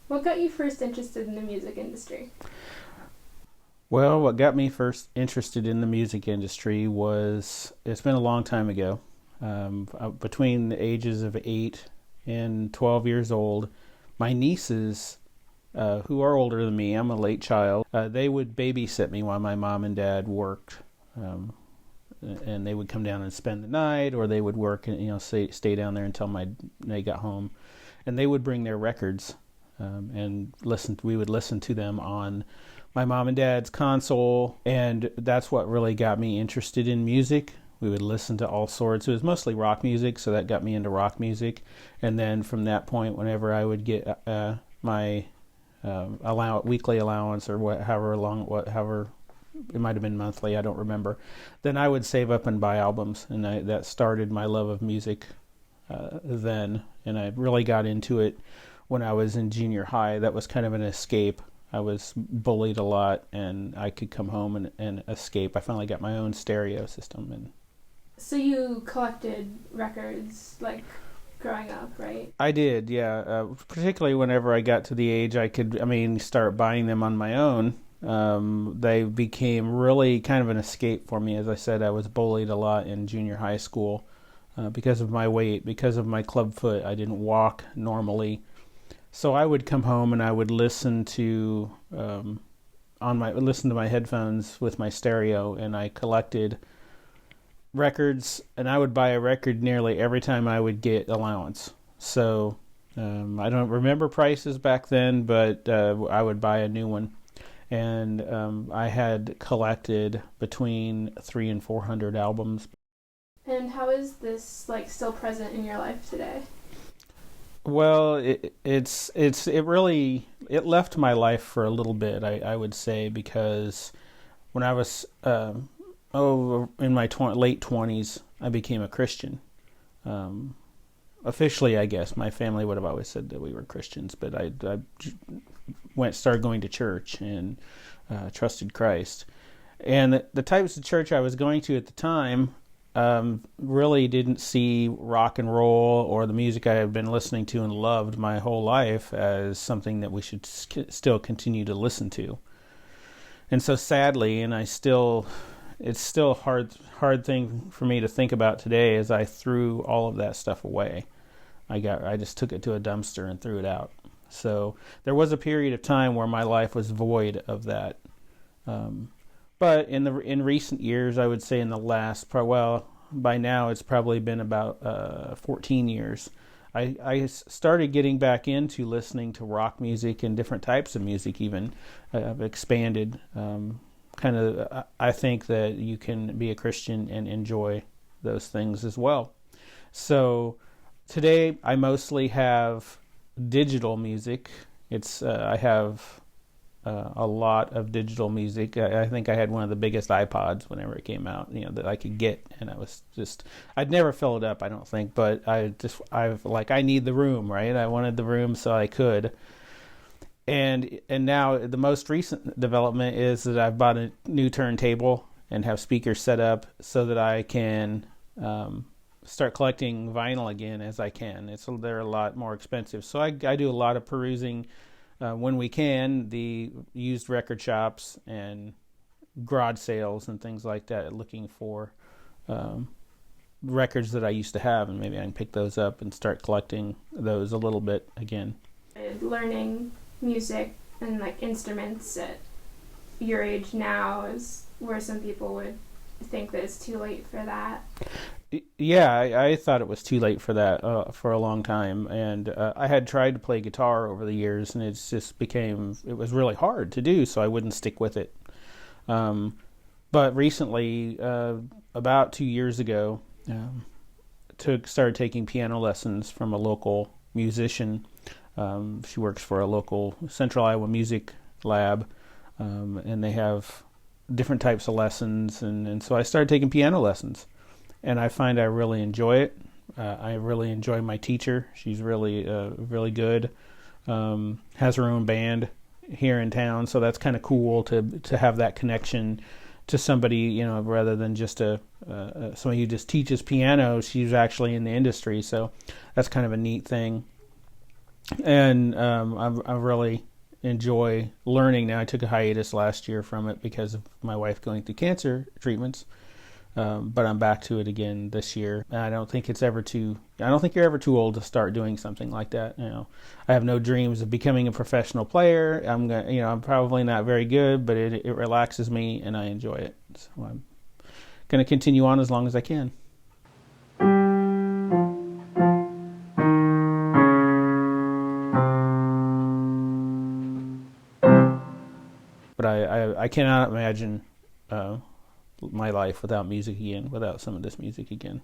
What got you first interested in the music industry? Well, what got me first interested in the music industry was it's been a long time ago. Between the ages of 8 and 12 years old, my nieces, who are older than me, I'm a late child, they would babysit me while my mom and dad worked. Um, and they would come down and spend the night, or they would work and stay down there until they got home, and they would bring their records and listen. We would listen to them on my mom and dad's console, and that's what really got me interested in music. We would listen to all sorts. It was mostly rock music, so that got me into rock music. And then from that point, whenever I would get my weekly allowance, or however it might have been monthly, I don't remember, then I would save up and buy albums, and that started my love of music then. And I really got into it when I was in junior high. That was kind of an escape. I was bullied a lot, and I could come home and escape. I finally got my own stereo system. And So you collected records like growing up, right? I did, yeah. Particularly whenever I got to the age I could, start buying them on my own. They became really kind of an escape for me. As I said, I was bullied a lot in junior high school because of my weight, because of my club foot. I didn't walk normally. So I would come home and I would listen to my headphones with my stereo, and I collected records, and I would buy a record nearly every time I would get allowance. So I don't remember prices back then, but I would buy a new one, and I had collected between 300 and 400 albums. And how is this like still present in your life today? Well, it left my life for a little bit, I would say, because when I was in my late 20s, I became a Christian. Um, Officially, I guess my family would have always said that we were Christians, but I started going to church and trusted Christ. And the types of church I was going to at the time really didn't see rock and roll or the music I had been listening to and loved my whole life as something that we should still continue to listen to. And so sadly, it's still a hard thing for me to think about today, as I threw all of that stuff away. I just took it to a dumpster and threw it out. So there was a period of time where my life was void of that. But in recent years, I would say in the last, by now it's probably been about 14 years. I started getting back into listening to rock music and different types of music. Even I've expanded. I think that you can be a Christian and enjoy those things as well. So today I mostly have digital music. I have a lot of digital music. I think I had one of the biggest iPods whenever it came out, that I could get, and I'd never fill it up, I don't think, but I need the room, right? I wanted the room so I could. And now the most recent development is that I've bought a new turntable and have speakers set up so that I can start collecting vinyl again as I can. They're a lot more expensive, so I do a lot of perusing when we can, the used record shops and garage sales and things like that, looking for records that I used to have, and maybe I can pick those up and start collecting those a little bit again. Learning music and like instruments at your age now is where some people would think that it's too late for that. Yeah, I thought it was too late for that for a long time, and I had tried to play guitar over the years, and it was really hard to do, so I wouldn't stick with it. But recently, about 2 years ago, started taking piano lessons from a local musician. She works for a local Central Iowa music lab, and they have different types of lessons, and so I started taking piano lessons. And I find I really enjoy it. I really enjoy my teacher. She's really good. Has her own band here in town, so that's kind of cool to have that connection to somebody, rather than just somebody who just teaches piano. She's actually in the industry, so that's kind of a neat thing. And I really enjoy learning now. I took a hiatus last year from it because of my wife going through cancer treatments. But I'm back to it again this year. And I don't think you're ever too old to start doing something like that. I have no dreams of becoming a professional player. I'm probably not very good, but it relaxes me and I enjoy it. So I'm going to continue on as long as I can. But I cannot imagine my life without music again, without some of this music again.